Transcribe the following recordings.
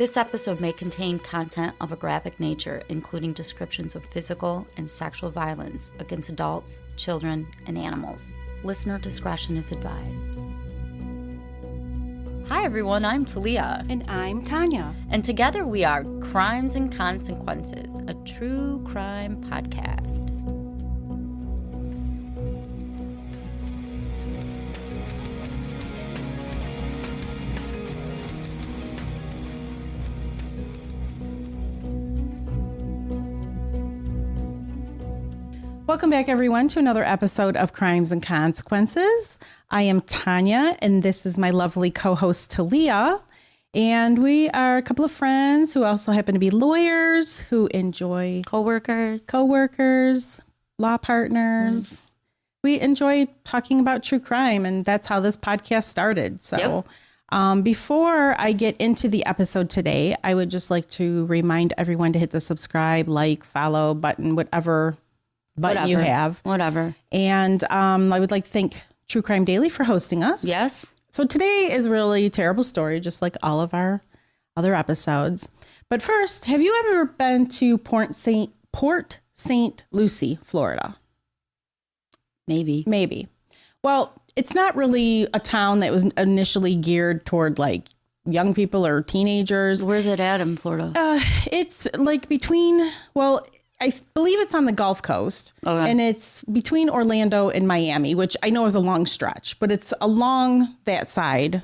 This episode may contain content of a graphic nature, including descriptions of physical and sexual violence against adults, children, and animals. Listener discretion is advised. Hi everyone, I'm Talia. And I'm Tanya. And together we are Crimes and Consequences, a true crime podcast. Welcome back, everyone, to another episode of Crimes and Consequences. I am Tanya, and this is my lovely co-host, Talia. And we are a couple of friends who also happen to be lawyers who enjoy Co-workers, law partners. We enjoy talking about true crime, and that's how this podcast started. So before I get into the episode today, I would just like to remind everyone to hit the subscribe, like, follow button, whatever you have. Whatever. And I would like to thank True Crime Daily for hosting us. Yes. So today is really a terrible story, just like all of our other episodes. But first, have you ever been to Port St. Lucie, Florida? Maybe. Well, it's not really a town that was initially geared toward like young people or teenagers. Where's it at in Florida? It's like I believe it's on the Gulf Coast, and it's between Orlando and Miami, which I know is a long stretch, but it's along that side.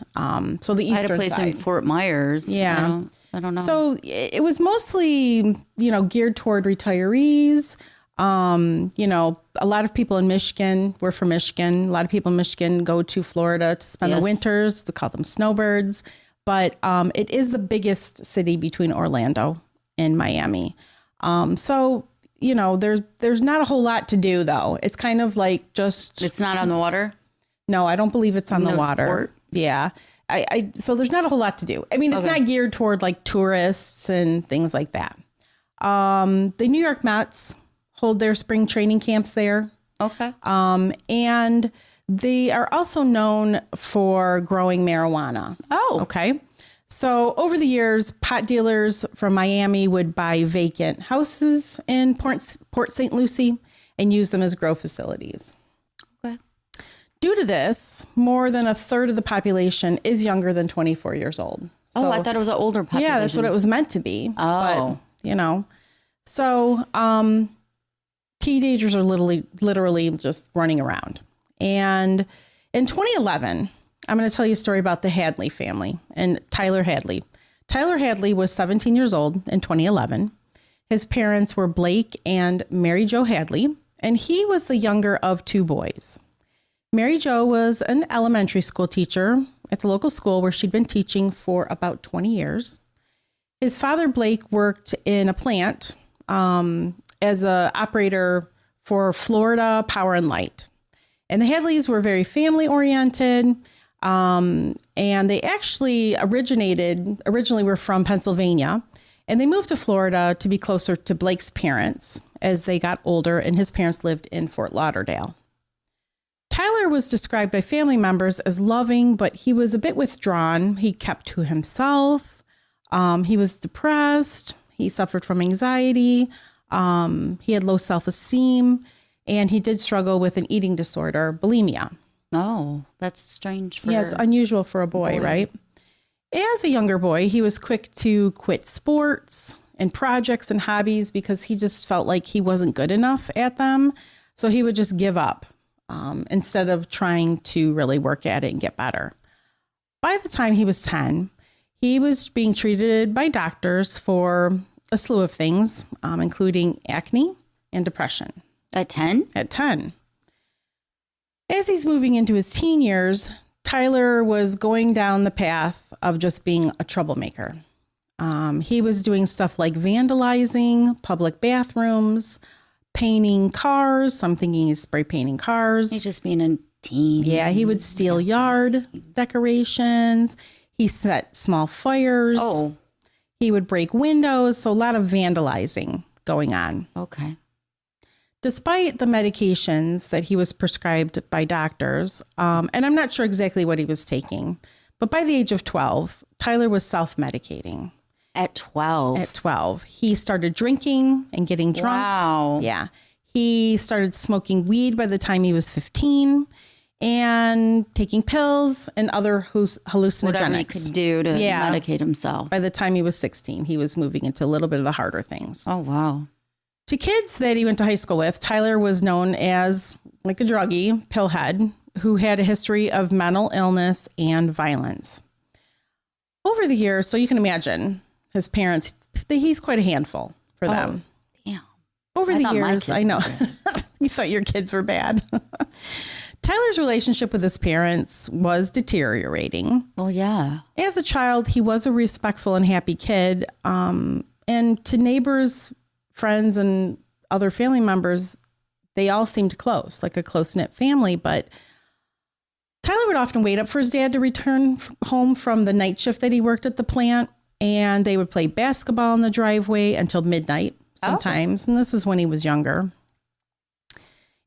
So the eastern side. I had a place in Fort Myers. Yeah. I don't know. So it was mostly, geared toward retirees. A lot of people in Michigan were from Michigan. A lot of people in Michigan go to Florida to spend the winters. We call them snowbirds. But it is the biggest city between Orlando and Miami. There's not a whole lot to do, though. It's kind of like just... It's not on the water? No, I don't believe it's on the water. Port? Yeah. So there's not a whole lot to do. I mean, it's not geared toward like tourists and things like that. The New York Mets hold their spring training camps there. Okay. And they are also known for growing marijuana. Oh. Okay. So over the years, pot dealers from Miami would buy vacant houses in Port St. Lucie and use them as grow facilities. Okay. Due to this, more than a third of the population is younger than 24 years old. So, I thought it was an older population. Yeah, that's what it was meant to be. Oh. But, So teenagers are literally just running around. And in 2011... I'm going to tell you a story about the Hadley family and Tyler Hadley. Tyler Hadley was 17 years old in 2011. His parents were Blake and Mary Jo Hadley, and he was the younger of two boys. Mary Jo was an elementary school teacher at the local school where she'd been teaching for about 20 years. His father, Blake, worked in a plant as an operator for Florida Power and Light. And the Hadleys were very family-oriented. And they actually originally were from Pennsylvania, and they moved to Florida to be closer to Blake's parents as they got older, and his parents lived in Fort Lauderdale. Tyler was described by family members as loving, but he was a bit withdrawn. He kept to himself. He was depressed. He suffered from anxiety. He had low self-esteem, and he did struggle with an eating disorder, bulimia. Oh, that's strange. It's unusual for a boy, right? As a younger boy, he was quick to quit sports and projects and hobbies because he just felt like he wasn't good enough at them. So he would just give up instead of trying to really work at it and get better. By the time he was 10, he was being treated by doctors for a slew of things, including acne and depression. At 10? At 10. As he's moving into his teen years, Tyler was going down the path of just being a troublemaker. He was doing stuff like vandalizing public bathrooms, painting cars. So I'm thinking he's spray painting cars. He's just being a teen. Yeah, he would steal yard decorations. He set small fires. Oh. He would break windows. So a lot of vandalizing going on. Okay. Despite the medications that he was prescribed by doctors, and I'm not sure exactly what he was taking, but by the age of 12, Tyler was self-medicating. At 12? At 12. He started drinking and getting drunk. Wow. Yeah. He started smoking weed by the time he was 15 and taking pills and other hallucinogenics. Whatever he could do to medicate himself. By the time he was 16, he was moving into a little bit of the harder things. Oh, wow. To kids that he went to high school with, Tyler was known as like a druggie, pillhead, who had a history of mental illness and violence. Over the years, so you can imagine his parents, he's quite a handful for them. Damn. Over the years, I know. You thought your kids were bad. Tyler's relationship with his parents was deteriorating. Oh, yeah. As a child, he was a respectful and happy kid. And to neighbors, friends, and other family members, they all seemed close, like a close-knit family. But Tyler would often wait up for his dad to return home from the night shift that he worked at the plant. And they would play basketball in the driveway until midnight sometimes. And this is when he was younger.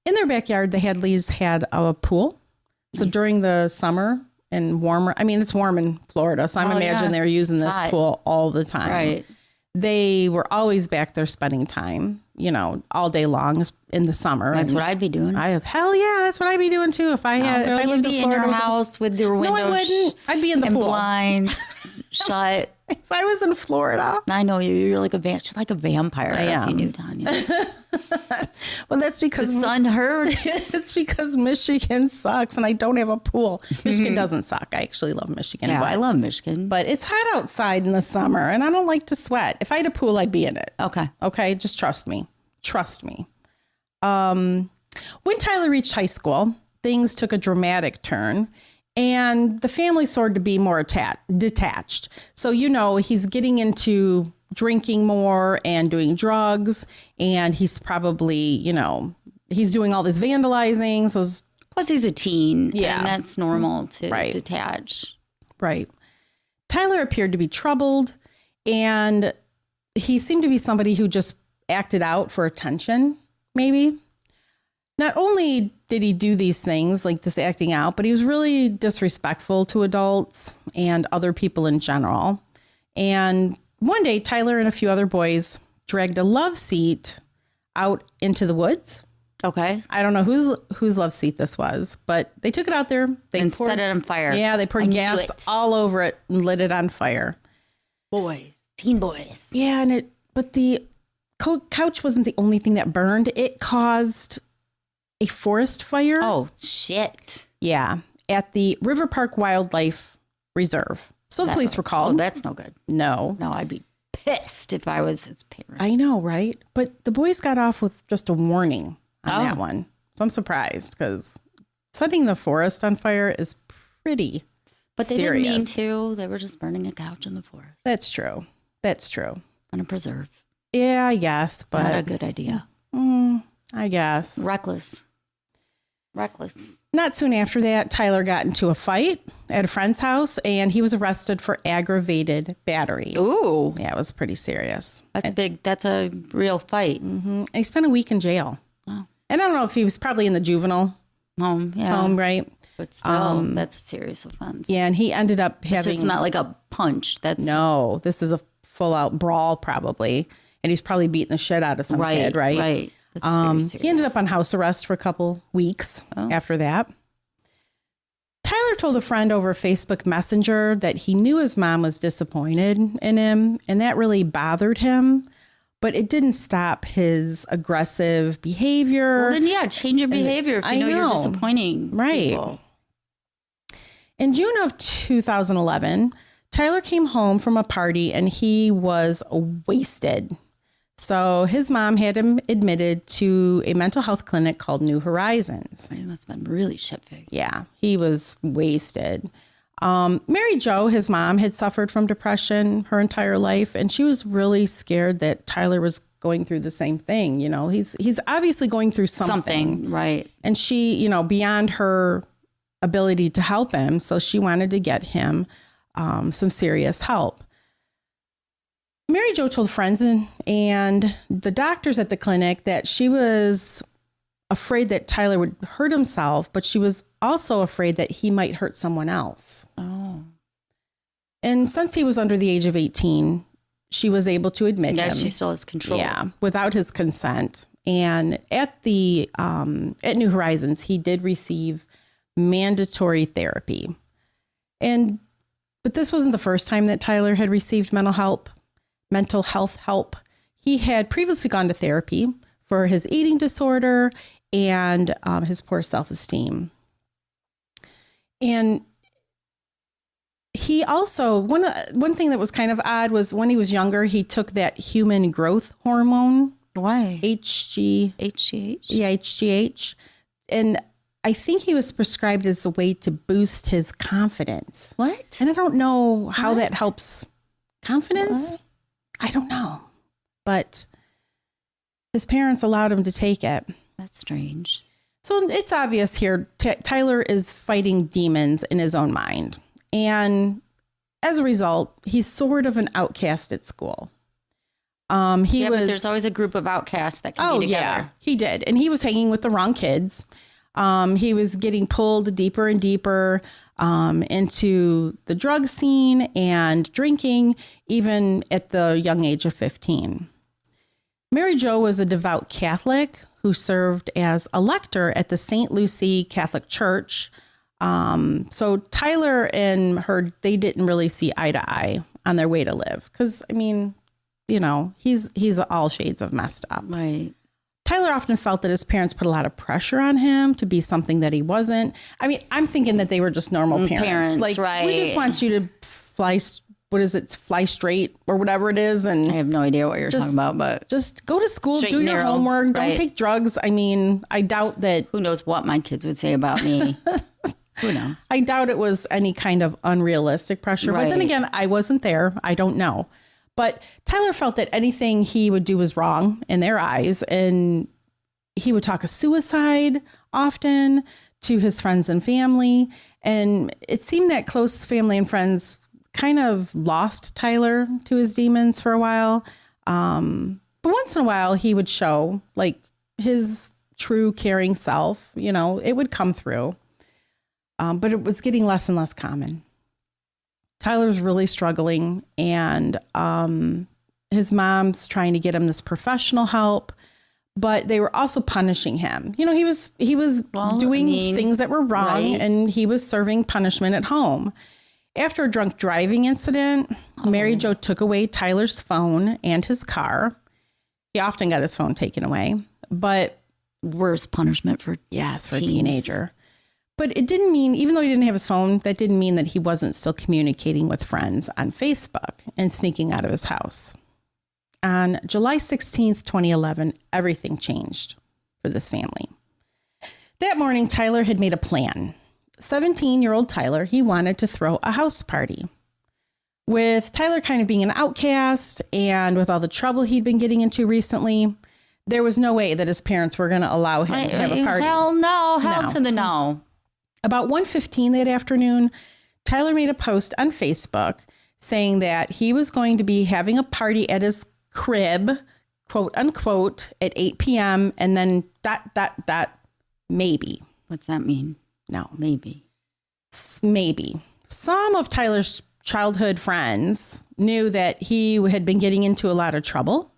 In their backyard, the Hadleys had a pool. So during the summer and warmer, I mean, it's warm in Florida. So I'm imagining they're using this pool all the time. Right. They were always back there spending time, all day long in the summer. That's what I'd be doing. Hell yeah, that's what I'd be doing too. If I lived in Florida, in your house with your windows. No, I wouldn't. I'd be in the pool. Blinds shut. If I was in Florida. I know you. You're like a vampire. I am. If you knew, Tanya. Well, that's because the sun hurts. It's because Michigan sucks and I don't have a pool. Michigan doesn't suck. I actually love Michigan. Yeah, I love Michigan. But it's hot outside in the summer and I don't like to sweat. If I had a pool, I'd be in it. Okay. Just trust me. When Tyler reached high school, things took a dramatic turn. And the family started to be more detached. So, he's getting into drinking more and doing drugs. And he's probably, he's doing all this vandalizing. So plus he's a teen. Yeah. And that's normal to detach. Right. Tyler appeared to be troubled. And he seemed to be somebody who just acted out for attention, maybe. Not only did he do these things like this acting out, but he was really disrespectful to adults and other people in general. And one day, Tyler and a few other boys dragged a love seat out into the woods. Okay. I don't know whose love seat this was, but they took it out there. They set it on fire. Yeah, they poured gas all over it and lit it on fire. Teen boys. Yeah, but the couch wasn't the only thing that burned. It caused a forest fire. Oh, shit. Yeah. At the River Park Wildlife Reserve. So the police were called. Oh, that's no good. No, I'd be pissed if I was his parent. I know, right? But the boys got off with just a warning on that one. So I'm surprised because setting the forest on fire is pretty But they serious. didn't mean to. They were just burning a couch in the forest. That's true. On a preserve. Yeah, I guess. But not a good idea. I guess. Reckless. Not soon after that, Tyler got into a fight at a friend's house and he was arrested for aggravated battery. Ooh. Yeah, it was pretty serious. That's a real fight. Mm-hmm. And he spent a week in jail. Oh. And I don't know if he was probably in the juvenile home, right? But still, that's a serious offense. Yeah, and he ended up having... It's just not like a punch. No, this is a full-out brawl probably. And he's probably beating the shit out of some kid, right? Right. That's he ended up on house arrest for a couple weeks after that. Tyler told a friend over Facebook Messenger that he knew his mom was disappointed in him, and that really bothered him. But it didn't stop his aggressive behavior. Well, then, change your behavior if you know you're disappointing people. In June of 2011, Tyler came home from a party and he was wasted. So his mom had him admitted to a mental health clinic called New Horizons. He must have been really shit-faced. Yeah, he was wasted. Mary Jo, his mom, had suffered from depression her entire life, and she was really scared that Tyler was going through the same thing. He's obviously going through something. Right. And she, beyond her ability to help him, so she wanted to get him some serious help. Mary Jo told friends and the doctors at the clinic that she was afraid that Tyler would hurt himself, but she was also afraid that he might hurt someone else. Oh. And since he was under the age of 18, she was able to admit him. She still has control. Yeah, without his consent. And at New Horizons, he did receive mandatory therapy. But this wasn't the first time that Tyler had received mental health help. He had previously gone to therapy for his eating disorder and his poor self-esteem. And he also, one thing that was kind of odd was when he was younger, he took that human growth hormone. Why? HGH. Yeah, HGH. And I think he was prescribed as a way to boost his confidence. What? And I don't know how that helps confidence. What? I don't know. But his parents allowed him to take it. That's strange. So it's obvious here, Tyler is fighting demons in his own mind. And as a result, he's sort of an outcast at school. But there's always a group of outcasts that can be together. Yeah, he did. And he was hanging with the wrong kids. He was getting pulled deeper and deeper into the drug scene and drinking, even at the young age of 15. Mary Jo was a devout Catholic who served as a lector at the St. Lucie Catholic Church. So Tyler and her, they didn't really see eye to eye on their way to live. Because, I mean, he's all shades of messed up. Right. Tyler often felt that his parents put a lot of pressure on him to be something that he wasn't. I mean, I'm thinking that they were just normal parents. Like, right. We just want you to fly straight or whatever it is. And I have no idea what you're talking about, but just go to school, do your homework, right. Don't take drugs. I mean, I doubt that. Who knows what my kids would say about me? Who knows? I doubt it was any kind of unrealistic pressure. Right. But then again, I wasn't there. I don't know. But Tyler felt that anything he would do was wrong in their eyes. And he would talk of suicide often to his friends and family. And it seemed that close family and friends kind of lost Tyler to his demons for a while. But once in a while, he would show like his true caring self. It would come through. But it was getting less and less common. Tyler was really struggling, and his mom's trying to get him this professional help, but they were also punishing him. He was doing things that were wrong, right. And he was serving punishment at home. After a drunk driving incident, Mary Jo took away Tyler's phone and his car. He often got his phone taken away, but worst punishment for a teenager. But it didn't mean, even though he didn't have his phone, that didn't mean that he wasn't still communicating with friends on Facebook and sneaking out of his house. On July 16th, 2011, everything changed for this family. That morning, Tyler had made a plan. 17-year-old Tyler, he wanted to throw a house party. With Tyler kind of being an outcast and with all the trouble he'd been getting into recently, there was no way that his parents were going to allow him to have a party. Hell no. Hell to the no. About 1:15 that afternoon, Tyler made a post on Facebook saying that he was going to be having a party at his crib, quote unquote, at 8 p.m. and then ... maybe. What's that mean? No. Maybe. Maybe. Some of Tyler's childhood friends knew that he had been getting into a lot of trouble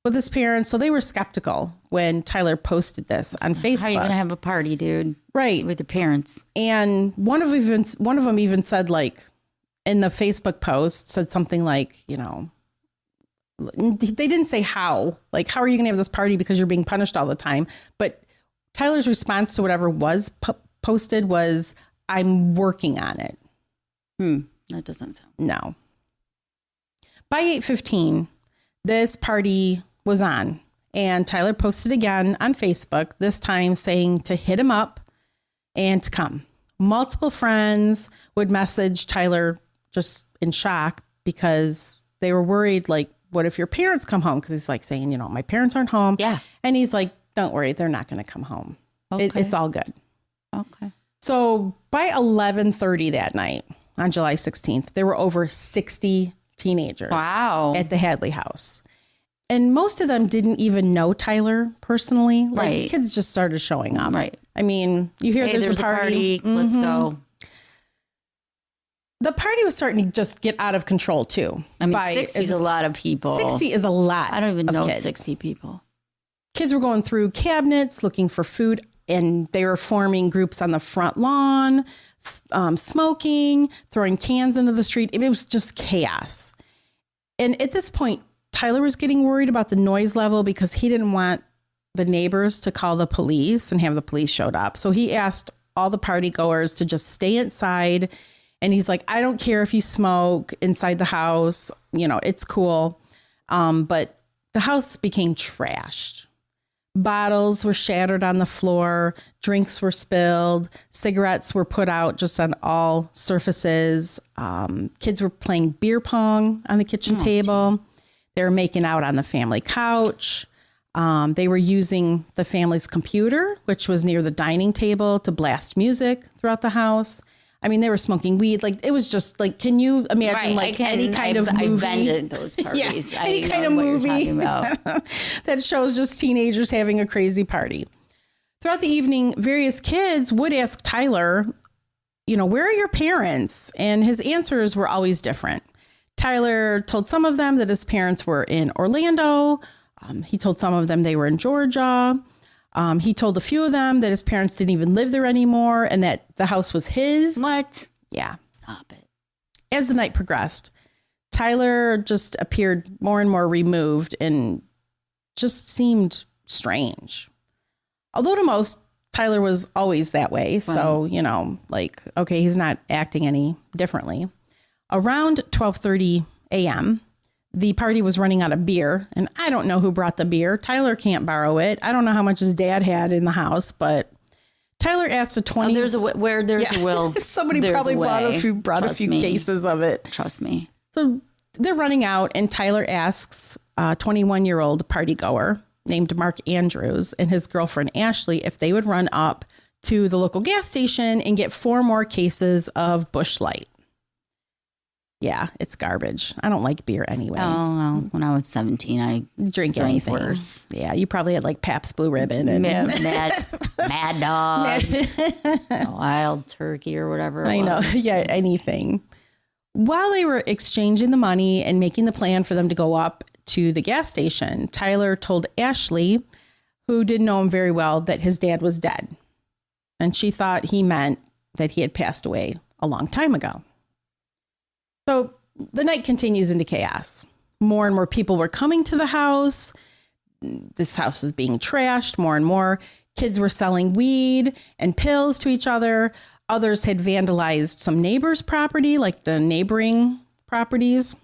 with his parents, so they were skeptical when Tyler posted this on Facebook. How are you going to have a party, dude? Right. With your parents. And one of them even said, like, in the Facebook post, said something like, they didn't say how. Like, how are you going to have this party because you're being punished all the time? But Tyler's response to whatever was posted was, I'm working on it. That doesn't sound. No. By 8:15, this party was on, and Tyler posted again on Facebook, this time saying to hit him up and to come. Multiple friends would message Tyler just in shock because they were worried, like, what if your parents come home? Because he's like saying, my parents aren't home. Yeah. And he's like, don't worry, they're not going to come home. Okay. It's all good. Okay. So by 11:30 that night on July 16th, there were over 60 teenagers at the Hadley house. And most of them didn't even know Tyler personally. Like, right. Kids just started showing up. Right. I mean, you hear there's a party. Let's go. the party was starting to just get out of control, too. I mean, 60 is a lot of people. 60 is a lot. I don't even know kids. 60 people. Kids were going through cabinets looking for food, and they were forming groups on the front lawn, smoking, throwing cans into the street. It was just chaos. And at this point, Tyler was getting worried about the noise level because he didn't want the neighbors to call the police and have the police showed up. So he asked all the party goers to just stay inside. And he's like, I don't care if you smoke inside the house, it's cool. But the house became trashed. Bottles were shattered on the floor. Drinks were spilled. Cigarettes were put out just on all surfaces. Kids were playing beer pong on the kitchen table. They were making out on the family couch. They were using the family's computer, which was near the dining table, to blast music throughout the house. I mean, they were smoking weed. Like, it was just like, can you imagine any kind of movie? I've been to those parties. Yeah, any kind of movie that shows just teenagers having a crazy party. Throughout the evening, various kids would ask Tyler, where are your parents? And his answers were always different. Tyler told some of them that his parents were in Orlando. He told some of them they were in Georgia. He told a few of them that his parents didn't even live there anymore and that the house was his. What? Yeah. Stop it. As the night progressed, Tyler just appeared more and more removed and just seemed strange. Although to most, Tyler was always that way. So, okay, he's not acting any differently. Around 12:30 a.m., the party was running out of beer, and I don't know who brought the beer. Tyler can't borrow it. I don't know how much his dad had in the house, but Tyler asked a 20. There's a will. Somebody probably brought a few cases of it. Trust me. So they're running out, and Tyler asks a 21-year-old party goer named Mark Andrews and his girlfriend Ashley if they would run up to the local gas station and get 4 more cases of Busch Light. Yeah, it's garbage. I don't like beer anyway. Oh, well, when I was 17, I drank anything. Worse. Yeah, you probably had like Pabst Blue Ribbon and Mad Dog, Wild Turkey or whatever. I know. Yeah, anything. While they were exchanging the money and making the plan for them to go up to the gas station, Tyler told Ashley, who didn't know him very well, that his dad was dead. And she thought he meant that he had passed away a long time ago. So the night continues into chaos. More and more people were coming to the house. This house is being trashed more and more. Kids were selling weed and pills to each other. Others had vandalized some neighbors' property, like the neighboring properties.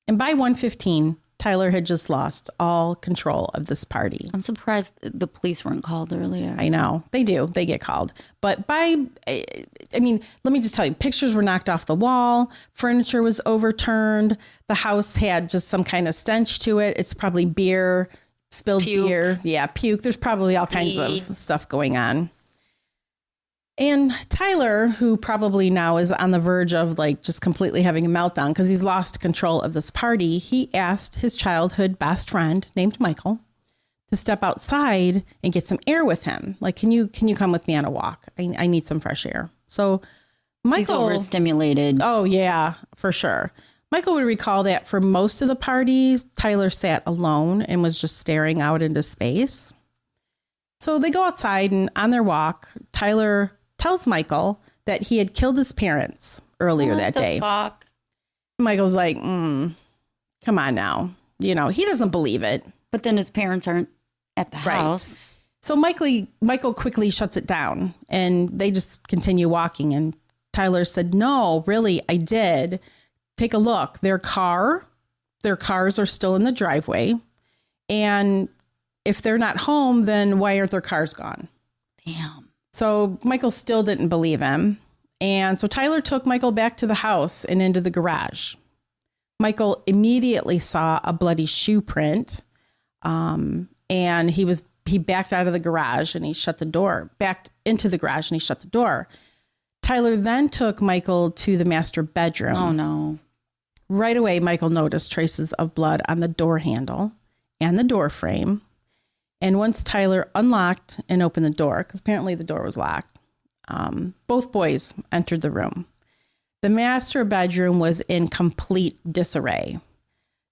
And by 1:15, Tyler had just lost all control of this party. I'm surprised the police weren't called earlier. I know. They do. They get called. But let me just tell you, pictures were knocked off the wall. Furniture was overturned. The house had just some kind of stench to it. It's probably beer, spilled beer. Yeah, puke. There's probably all kinds of stuff going on. And Tyler, who probably now is on the verge of just completely having a meltdown because he's lost control of this party, he asked his childhood best friend named Michael to step outside and get some air with him. Like, can you come with me on a walk? I need some fresh air. So Michael, he's overstimulated. Oh yeah, for sure. Michael would recall that for most of the party, Tyler sat alone and was just staring out into space. So they go outside, and on their walk, Tyler tells Michael that he had killed his parents earlier that day. Fuck? Michael's like, come on now. He doesn't believe it. But then his parents aren't at the house. So Michael quickly shuts it down, and they just continue walking. And Tyler said, no, really, I did. Take a look. Their cars are still in the driveway. And if they're not home, then why aren't their cars gone? Damn. So Michael still didn't believe him. And so Tyler took Michael back to the house and into the garage. Michael immediately saw a bloody shoe print. And he backed out of the garage and he backed into the garage and he shut the door. Tyler then took Michael to the master bedroom. Oh, no. Right away, Michael noticed traces of blood on the door handle and the door frame. And once Tyler unlocked and opened the door, because apparently the door was locked, both boys entered the room. The master bedroom was in complete disarray.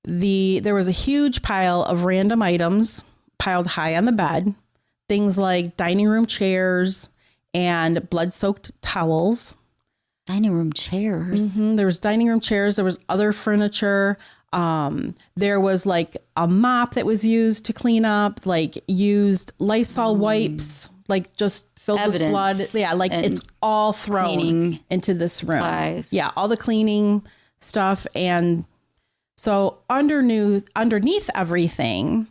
There was a huge pile of random items piled high on the bed, things like dining room chairs and blood-soaked towels. Dining room chairs? There was dining room chairs. There was other furniture. There was like a mop that was used to clean up, like used Lysol wipes, like just filled with blood. Yeah, like it's all thrown into this room. Supplies. Yeah, all the cleaning stuff. And so underneath everything,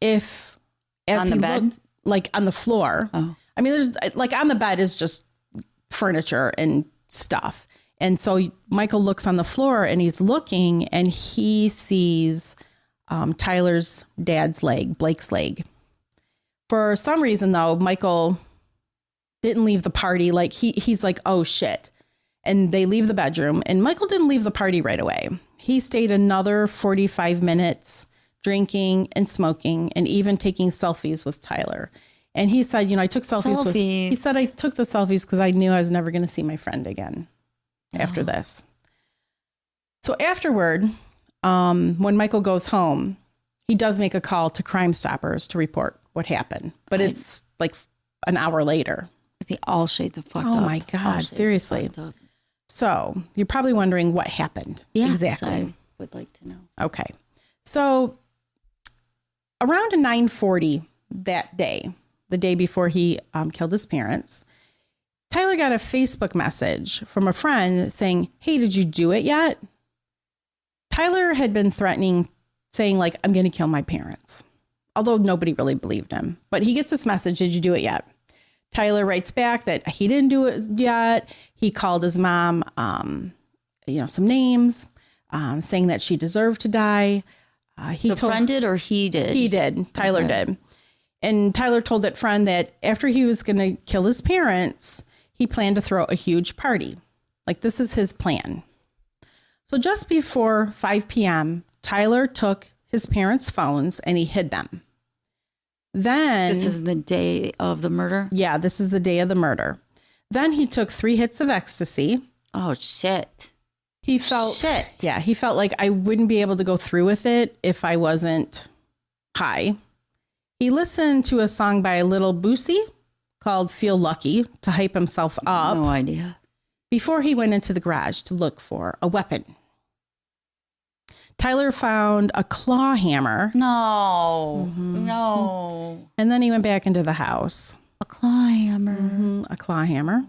on the bed? Looked, like on the floor. Oh. I mean, there's like on the bed is just furniture and stuff. And so Michael looks on the floor and he's looking and he sees Tyler's dad's leg, Blake's leg. For some reason, though, Michael didn't leave the party. Like he's like, oh, shit. And they leave the bedroom and Michael didn't leave the party right away. He stayed another 45 minutes drinking and smoking and even taking selfies with Tyler. And he said, I took selfies. He said, I took the selfies because I knew I was never going to see my friend again after this. So afterward, when Michael goes home, he does make a call to Crime Stoppers to report what happened. But it's like an hour later. It'd be all shades of fucked up. Oh my God, seriously. So you're probably wondering what happened. Yeah, exactly. I would like to know. Okay. So around 9:40 that day, the day before he killed his parents, Tyler got a Facebook message from a friend saying, hey, did you do it yet? Tyler had been threatening, saying like, I'm going to kill my parents, although nobody really believed him. But he gets this message, did you do it yet? Tyler writes back that he didn't do it yet. He called his mom, some names, saying that she deserved to die. Friend did or he did? He did. Tyler did. And Tyler told that friend that after he was going to kill his parents, he planned to throw a huge party. Like, this is his plan. So just before 5 p.m., Tyler took his parents' phones and he hid them. Then... This is the day of the murder? Yeah, this is the day of the murder. Then he took 3 hits of ecstasy. Oh, shit. He felt like I wouldn't be able to go through with it if I wasn't high. He listened to a song by Little Boosie called Feel Lucky to hype himself up. No idea. Before he went into the garage to look for a weapon. Tyler found a claw hammer. No. And then he went back into the house. A claw hammer. A claw hammer.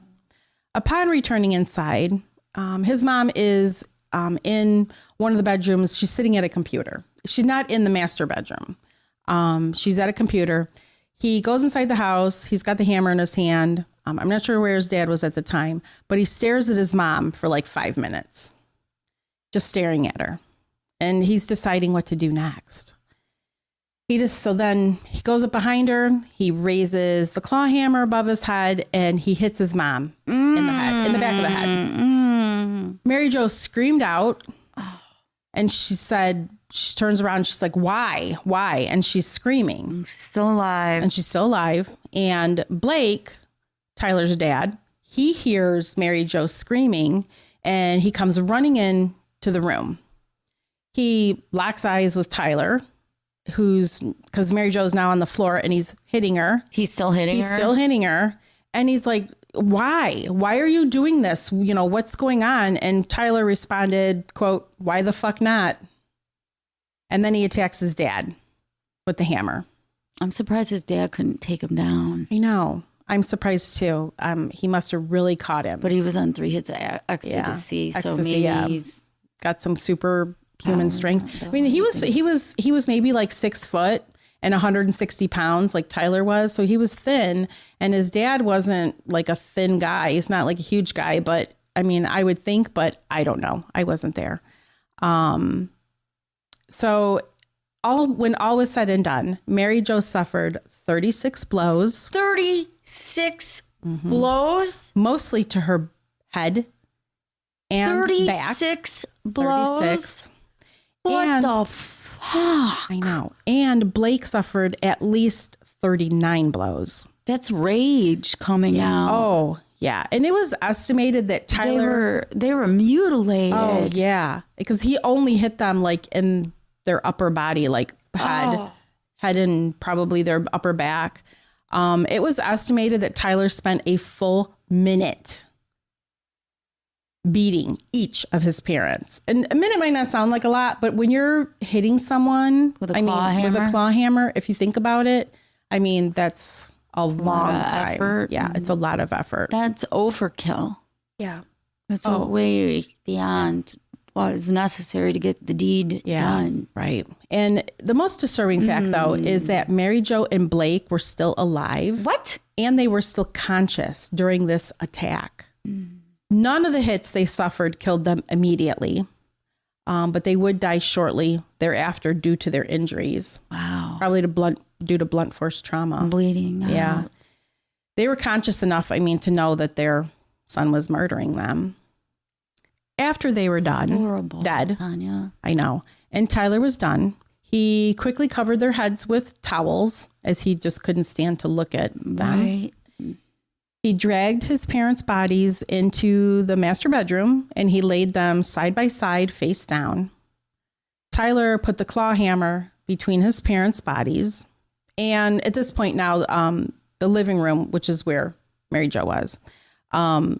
Upon returning inside, his mom is in one of the bedrooms. She's sitting at a computer. She's not in the master bedroom. She's at a computer. He goes inside the house. He's got the hammer in his hand. I'm not sure where his dad was at the time, but he stares at his mom for like 5 minutes, just staring at her. And he's deciding what to do next. So then he goes up behind her. He raises the claw hammer above his head and he hits his mom in the back of the head. Mary Jo screamed out and she said, she turns around. She's like, why? And she's screaming. She's still alive. And Blake, Tyler's dad, he hears Mary Jo screaming and he comes running in to the room. He locks eyes with Tyler, because Mary Jo's now on the floor and he's hitting her. He's still hitting her. And he's like, why? Why are you doing this? What's going on? And Tyler responded, quote, why the fuck not? And then he attacks his dad with the hammer. I'm surprised his dad couldn't take him down. I know. I'm surprised too. He must have really caught him. But he was on 3 hits of ecstasy, so maybe he's got some super human strength. I mean, he was maybe like 6 foot and 160 pounds like Tyler was. So he was thin, and his dad wasn't like a thin guy. He's not like a huge guy, but I mean, I would think, but I don't know. I wasn't there. So when all was said and done, Mary Jo suffered 36 blows. 36 blows? Mostly to her head and 36 back. blows? 36. What the fuck? I know. And Blake suffered at least 39 blows. That's rage coming out. Oh, Yeah. And it was estimated that Tyler... They were mutilated. Oh, yeah. Because he only hit them like in their upper body, like head and probably their upper back. It was estimated that Tyler spent a full minute beating each of his parents. And a minute might not sound like a lot, but when you're hitting someone with a claw hammer, if you think about it, I mean, that's a long time. Effort. Yeah, it's a lot of effort. That's overkill. Yeah. It's way beyond what is necessary to get the deed done. Right. And the most disturbing fact, though, is that Mary Jo and Blake were still alive. What? And they were still conscious during this attack. None of the hits they suffered killed them immediately, but they would die shortly thereafter due to their injuries. Wow. Probably due to blunt force trauma. Bleeding. Yeah. They were conscious enough, to know that their son was murdering them. After they were dead, Tanya. I know, and Tyler was done, he quickly covered their heads with towels as he just couldn't stand to look at them. Right. He dragged his parents' bodies into the master bedroom and he laid them side by side, face down. Tyler put the claw hammer between his parents' bodies. And at this point now, the living room, which is where Mary Jo was,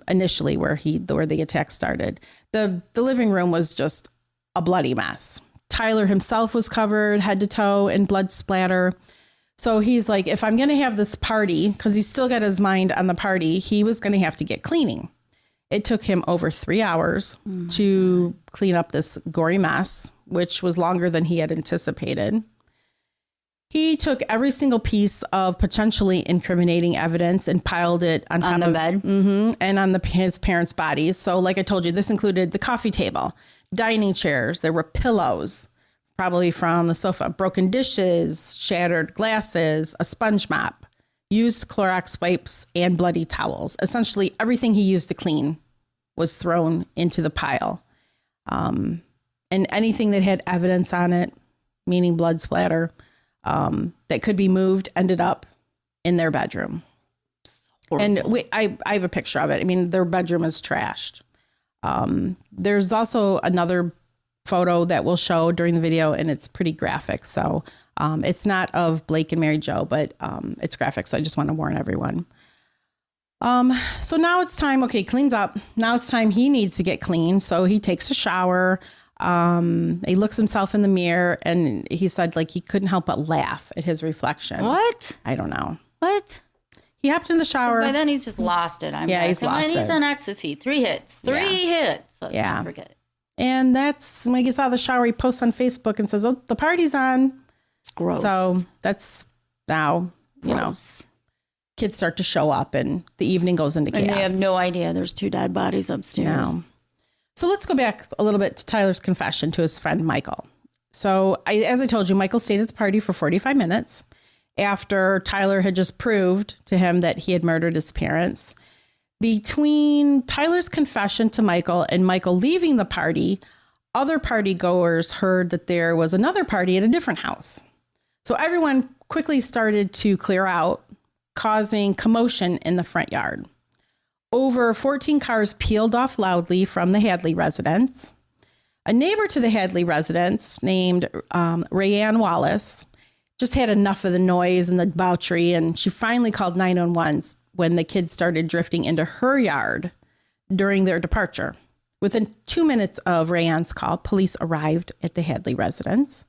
initially where the attack started, the living room was just a bloody mess. Tyler himself was covered head to toe in blood splatter. So he's like, if I'm going to have this party, because he's still got his mind on the party, he was going to have to get cleaning. It took him over 3 hours to clean up this gory mess, which was longer than he had anticipated. He took every single piece of potentially incriminating evidence and piled it on top of the bed and on his parents' bodies. So like I told you, this included the coffee table, dining chairs. There were pillows, probably from the sofa, broken dishes, shattered glasses, a sponge mop, used Clorox wipes, and bloody towels. Essentially, everything he used to clean was thrown into the pile. And anything that had evidence on it, meaning blood splatter, that could be moved, ended up in their bedroom. And I have a picture of it. Their bedroom is trashed. There's also another photo that we'll show during the video, and it's pretty graphic. So it's not of Blake and Mary Jo, but it's graphic. So I just want to warn everyone. So now it's time. Okay, cleans up. Now it's time he needs to get clean. So he takes a shower. He looks himself in the mirror, and he said he couldn't help but laugh at his reflection. What? I don't know. What? He hopped in the shower. By then he's just lost it. He's lost it. He's on ecstasy. 3 hits. 3 hits. Let's not forget it. And that's when he gets out of the shower, he posts on Facebook and says, "Oh, the party's on." It's gross. So that's now, kids start to show up and the evening goes into chaos. And they have no idea there's 2 dead bodies upstairs. No. So let's go back a little bit to Tyler's confession to his friend Michael. So as I told you, Michael stayed at the party for 45 minutes after Tyler had just proved to him that he had murdered his parents. Between Tyler's confession to Michael and Michael leaving the party, other party goers heard that there was another party at a different house. So everyone quickly started to clear out, causing commotion in the front yard. Over 14 cars peeled off loudly from the Hadley residence. A neighbor to the Hadley residence named Rayanne Wallace just had enough of the noise and the debauchery, and she finally called 911 when the kids started drifting into her yard during their departure. Within 2 minutes of Rayanne's call, police arrived at the Hadley residence.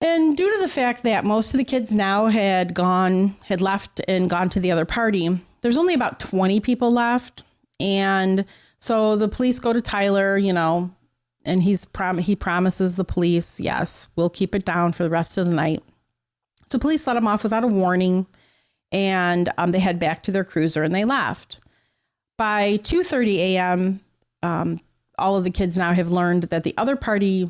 And due to the fact that most of the kids now had left and gone to the other party, there's only about 20 people left. And so the police go to Tyler, and he promises the police, yes, we'll keep it down for the rest of the night. So police let him off without a warning, and they head back to their cruiser and they left. By 2:30 a.m., all of the kids now have learned that the other party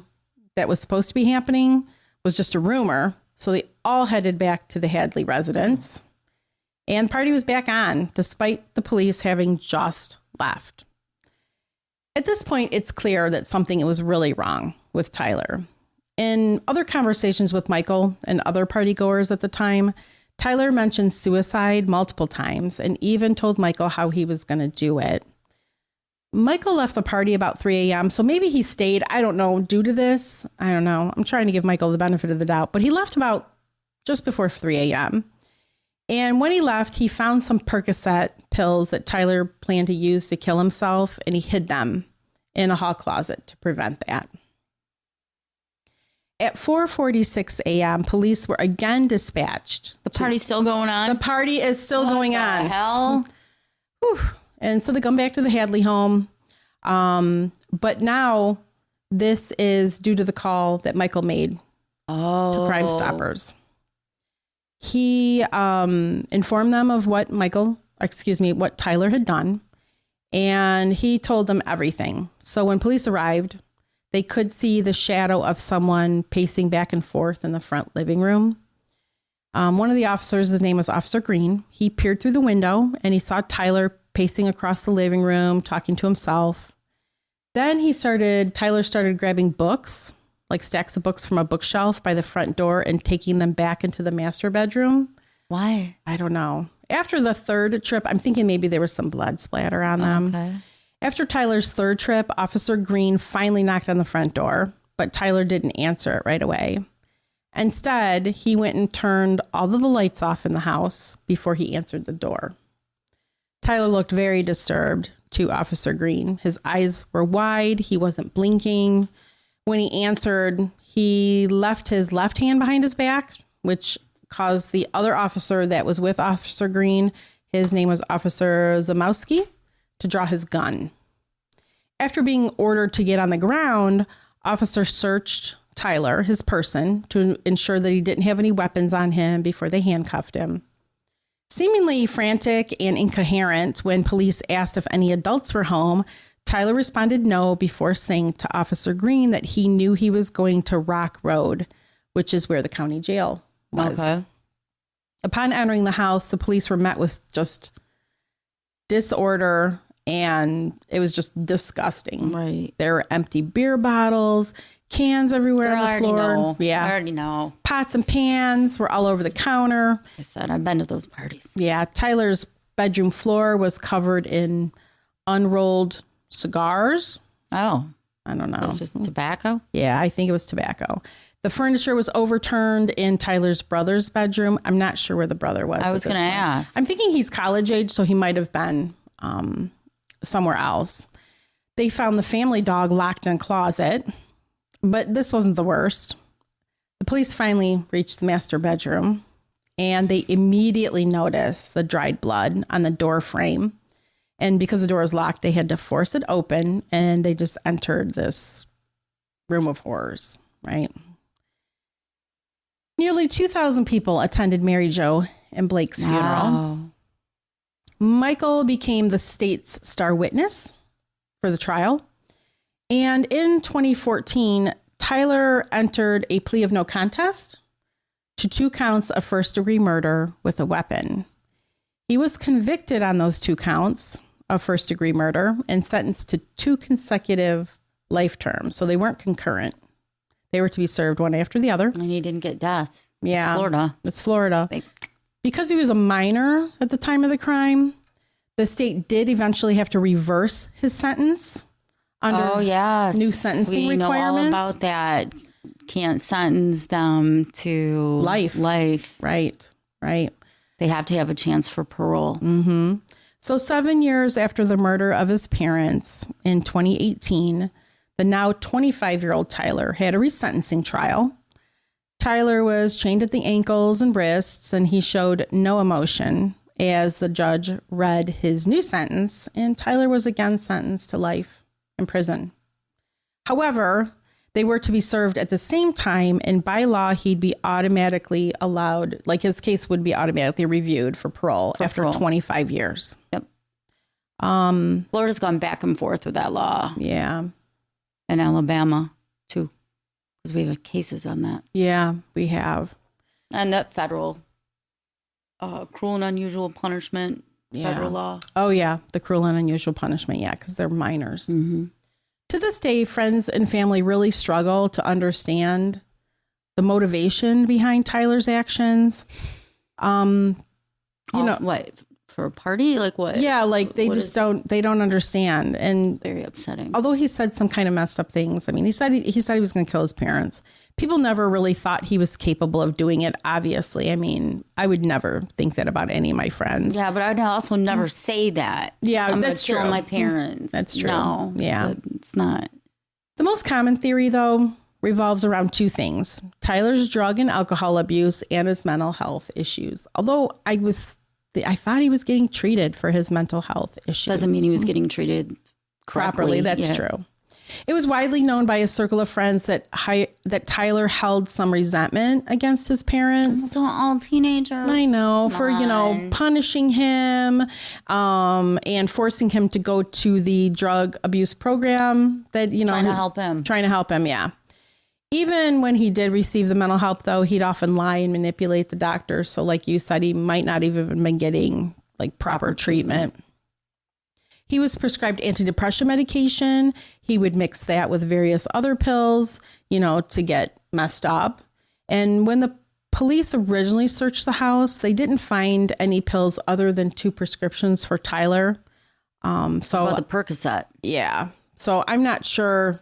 that was supposed to be happening was just a rumor. So they all headed back to the Hadley residence, and the party was back on despite the police having just left. At this point, it's clear that something was really wrong with Tyler. In other conversations with Michael and other partygoers at the time, Tyler mentioned suicide multiple times and even told Michael how he was going to do it. Michael left the party about 3 a.m., so maybe he stayed, I don't know, due to this. I don't know. I'm trying to give Michael the benefit of the doubt, but he left about just before 3 a.m. And when he left, he found some Percocet pills that Tyler planned to use to kill himself, and he hid them in a hall closet to prevent that. At 4:46 a.m., police were again dispatched. The party's still going on? The party is still going on. What the hell? Whew. And so they come back to the Hadley home. But now this is due to the call that Michael made to Crime Stoppers. He informed them of what Tyler had done. And he told them everything. So when police arrived, they could see the shadow of someone pacing back and forth in the front living room. One of the officers, his name was Officer Green. He peered through the window and he saw Tyler pacing across the living room, talking to himself. Then Tyler started grabbing books, like stacks of books from a bookshelf by the front door and taking them back into the master bedroom. Why? I don't know. After the third trip, I'm thinking maybe there was some blood splatter on them. Okay. After Tyler's third trip, Officer Green finally knocked on the front door, but Tyler didn't answer it right away. Instead, he went and turned all of the lights off in the house before he answered the door. Tyler looked very disturbed to Officer Green. His eyes were wide. He wasn't blinking. When he answered, he left his left hand behind his back, which caused the other officer that was with Officer Green, his name was Officer Zamowski, to draw his gun. After being ordered to get on the ground, officer searched Tyler, his person, to ensure that he didn't have any weapons on him before they handcuffed him. Seemingly frantic and incoherent when police asked if any adults were home, Tyler responded no before saying to Officer Green that he knew he was going to Rock Road, which is where the county jail was. Okay. Upon entering the house, the police were met with just disorder, and it was just disgusting. Right. There were empty beer bottles, cans everywhere on the floor. Yeah. I already know. Pots and pans were all over the counter. Like I said, I've been to those parties. Yeah. Tyler's bedroom floor was covered in unrolled cigars. Oh. I don't know. So it's just tobacco? Yeah, I think it was tobacco. The furniture was overturned in Tyler's brother's bedroom. I'm not sure where the brother was. I was going to ask. I'm thinking he's college age, so he might have been somewhere else. They found the family dog locked in a closet, but this wasn't the worst. The police finally reached the master bedroom, and they immediately noticed the dried blood on the door frame. And because the door was locked, they had to force it open, and they just entered this room of horrors, right? Nearly 2,000 people attended Mary Jo and Blake's funeral. Wow. Michael became the state's star witness for the trial. And in 2014, Tyler entered a plea of no contest to 2 counts of first-degree murder with a weapon. He was convicted on those 2 counts of first-degree murder and sentenced to 2 consecutive life terms. So they weren't concurrent. They were to be served one after the other. And he didn't get death. Yeah. It's Florida. It's Florida. Because he was a minor at the time of the crime, the state did eventually have to reverse his sentence under new sentencing requirements. We know all about that. Can't sentence them to life. Right. They have to have a chance for parole. Mm-hmm. So 7 years after the murder of his parents in 2018, the now 25-year-old Tyler had a resentencing trial. Tyler was chained at the ankles and wrists, and he showed no emotion as the judge read his new sentence, and Tyler was again sentenced to life in prison. However, they were to be served at the same time, and by law, he'd be automatically allowed, like his case would be automatically reviewed for parole after 25 years. Yep. Florida's gone back and forth with that law. Yeah. And Alabama, too, because we have cases on that. Yeah, we have. And that federal cruel and unusual punishment, federal law. Oh, yeah, the cruel and unusual punishment, because they're minors. Mm-hmm. To this day, friends and family really struggle to understand the motivation behind Tyler's actions. You know, what, for a party? Like what? Yeah, like they just they don't understand. And very upsetting. Although he said some kind of messed up things. I mean, he said he was going to kill his parents. People never really thought he was capable of doing it, obviously. I mean, I would never think that about any of my friends. Yeah, but I'd also never say that. Yeah, I'm that's true. Kill my parents. That's true. No, yeah. It's not. The most common theory, though, revolves around two things: Tyler's drug and alcohol abuse and his mental health issues. Although I thought he was getting treated for his mental health issues. Doesn't mean he was getting treated properly. That's true. It was widely known by a circle of friends that Tyler held some resentment against his parents. So all teenagers. I know, for, punishing him and forcing him to go to the drug abuse program that, Trying to help him, yeah. Even when he did receive the mental help, though, he'd often lie and manipulate the doctors. So like you said, he might not even have been getting like proper treatment. He was prescribed antidepressant medication. He would mix that with various other pills, to get messed up. And when the police originally searched the house, they didn't find any pills other than 2 prescriptions for Tyler. About the Percocet. Yeah. So I'm not sure.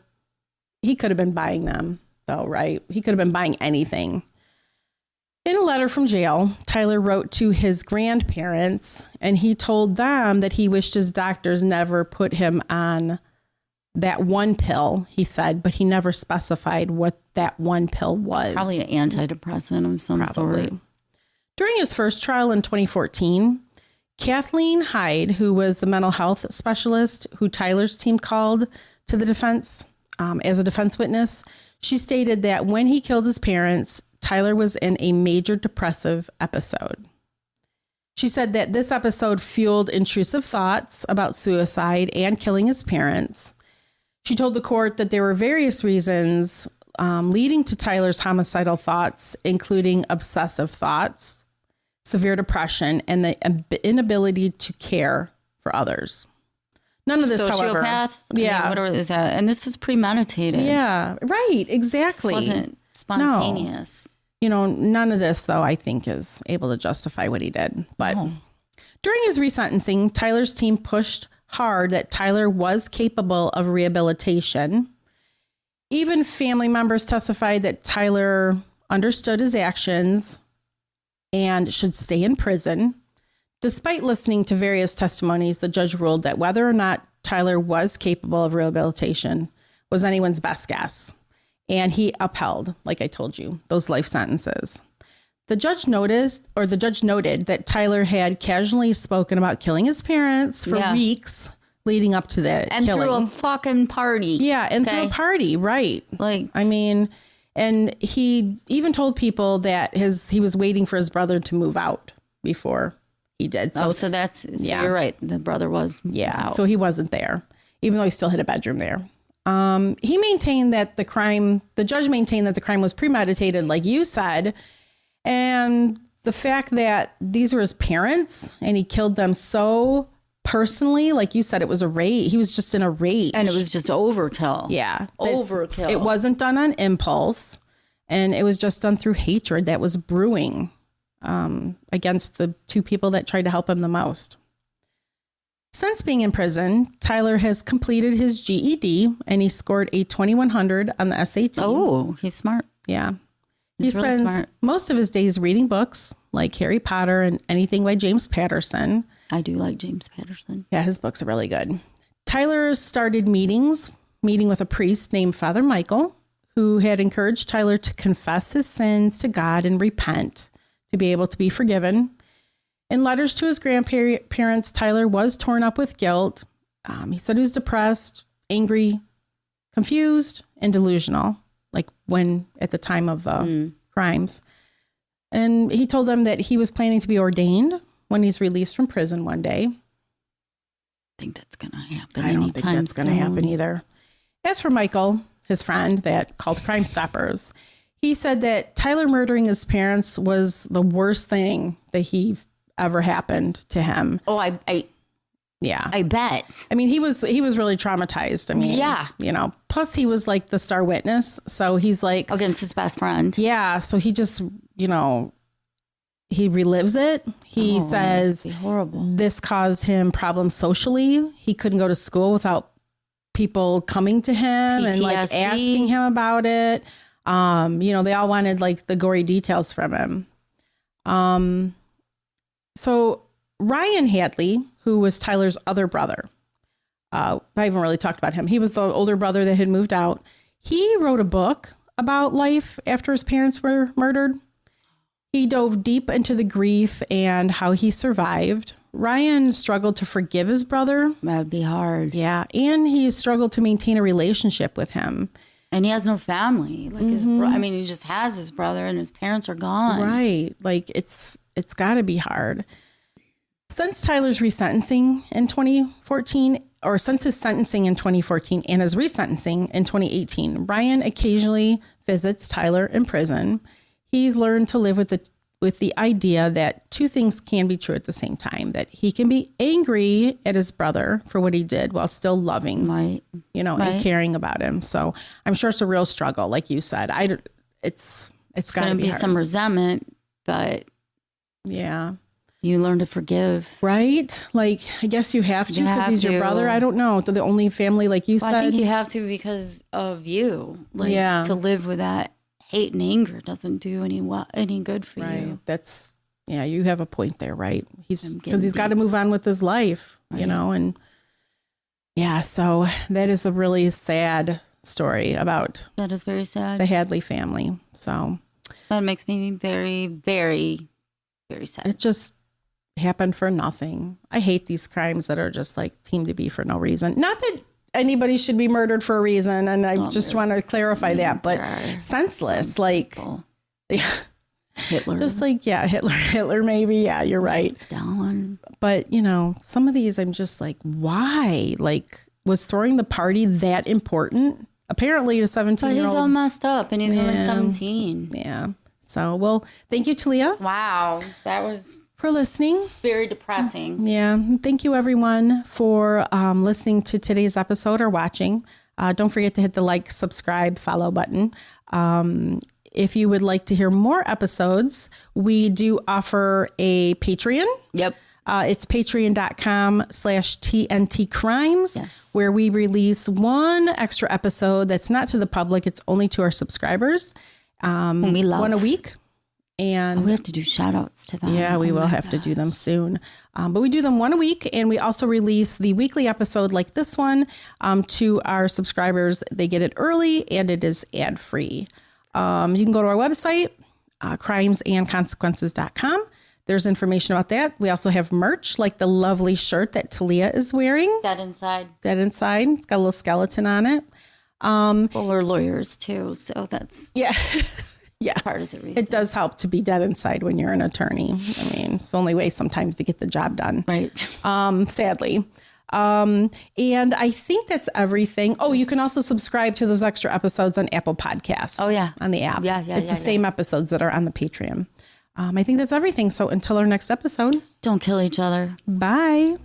He could have been buying them, though, right? He could have been buying anything. In a letter from jail, Tyler wrote to his grandparents, and he told them that he wished his doctors never put him on that one pill, he said, but he never specified what that one pill was. Probably an antidepressant of some sort. During his first trial in 2014, Kathleen Hyde, who was the mental health specialist who Tyler's team called to the defense as a defense witness, she stated that when he killed his parents, Tyler was in a major depressive episode. She said that this episode fueled intrusive thoughts about suicide and killing his parents. She told the court that there were various reasons leading to Tyler's homicidal thoughts, including obsessive thoughts, severe depression, and the inability to care for others. None of this, however. Sociopath? Yeah. What is that? And this was premeditated. Yeah, right. Exactly. This wasn't spontaneous. No. None of this, though, I think is able to justify what he did. But during his resentencing, Tyler's team pushed hard that Tyler was capable of rehabilitation. Even family members testified that Tyler understood his actions and should stay in prison. Despite listening to various testimonies, the judge ruled that whether or not Tyler was capable of rehabilitation was anyone's best guess. And he upheld, like I told you, those life sentences. The judge noted that Tyler had casually spoken about killing his parents for weeks leading up to the killing. And through a fucking party. Yeah, and through a party, right. And he even told people that he was waiting for his brother to move out before he did. So you're right. The brother was out. So he wasn't there, even though he still had a bedroom there. He maintained that the judge maintained that the crime was premeditated, like you said. And the fact that these were his parents and he killed them so personally, like you said, it was a rage. He was just in a rage. And it was just overkill. Yeah. Overkill. It wasn't done on impulse, and it was just done through hatred that was brewing against the 2 people that tried to help him the most. Since being in prison, Tyler has completed his GED, and he scored a 2100 on the SAT. Oh, he's smart. Yeah. He spends really smart. most of his days reading books like Harry Potter and anything by James Patterson. I do like James Patterson. Yeah, his books are really good. Tyler started meeting with a priest named Father Michael, who had encouraged Tyler to confess his sins to God and repent to be able to be forgiven. In letters to his grandparents, Tyler was torn up with guilt. He said he was depressed, angry, confused, and delusional, like when at the time of the crimes. And he told them that he was planning to be ordained when he's released from prison one day. I think that's going to happen. I don't think that's going to happen either. As for Michael, his friend that called Crime Stoppers, he said that Tyler murdering his parents was the worst thing that he ever happened to him. Oh, I bet. I mean, he was really traumatized. I mean, yeah. Plus he was like the star witness. So he's like against his best friend. Yeah. So he just, he he relives it. He says horrible. This caused him problems socially. He couldn't go to school without people coming to him PTSD. and like asking him about it. They all wanted like the gory details from him. So Ryan Hadley, who was Tyler's other brother, I haven't really talked about him. He was the older brother that had moved out. He wrote a book about life after his parents were murdered. He dove deep into the grief and how he survived. Ryan struggled to forgive his brother. That would be hard. Yeah. And he struggled to maintain a relationship with him. And he has no family. Like he just has his brother and his parents are gone. Right. Like it's got to be hard. Since Tyler's resentencing in 2014, or since his sentencing in 2014 and his resentencing in 2018, Ryan occasionally visits Tyler in prison. He's learned to live with the idea that two things can be true at the same time, that he can be angry at his brother for what he did while still loving, and caring about him. So I'm sure it's a real struggle. Like you said, it's got to be hard. Some resentment, but yeah. You learn to forgive. Right? Like, I guess you have to because he's your brother. I don't know. The only family, like you said. I think you have to because of you. To live with that hate and anger doesn't do any good for you. That's, you have a point there, right? Because he's got to move on with his life, and so that is the really sad story about. That is very sad. The Hadley family. So. That makes me very, very, very sad. It just happened for nothing. I hate these crimes that are just like deemed to be for no reason. Not that anybody should be murdered for a reason, and I just want to clarify that, but senseless, like Hitler. Just like, Hitler maybe. Yeah, you're right. Stalin. But, some of these I'm just like, why? Like, was throwing the party that important? Apparently to 17-year-old. But he's all messed up and he's only 17. Yeah. So, well, thank you, Talia. Wow. That was for listening. Very depressing. Yeah. Thank you, everyone, for listening to today's episode or watching. Don't forget to hit the like, subscribe, follow button. If you would like to hear more episodes, we do offer a Patreon. Yep. It's patreon.com/TNT Crimes, where we release one extra episode that's not to the public. It's only to our subscribers. We love one a week. And we have to do shout outs to them. Yeah, we will have to do them soon. But we do them one a week, and we also release the weekly episode like this one to our subscribers. They get it early, and it is ad free. You can go to our website, crimesandconsequences.com. There's information about that. We also have merch, like the lovely shirt that Talia is wearing. Dead Inside. Dead Inside. It's got a little skeleton on it. Well, we're lawyers too, so that's part of the reason. It does help to be dead inside when you're an attorney. I mean, it's the only way sometimes to get the job done. Right. Sadly. And I think that's everything. Oh, you can also subscribe to those extra episodes on Apple Podcasts. Oh, yeah. On the app. Yeah. It's the same episodes that are on the Patreon. I think that's everything. So until our next episode. Don't kill each other. Bye.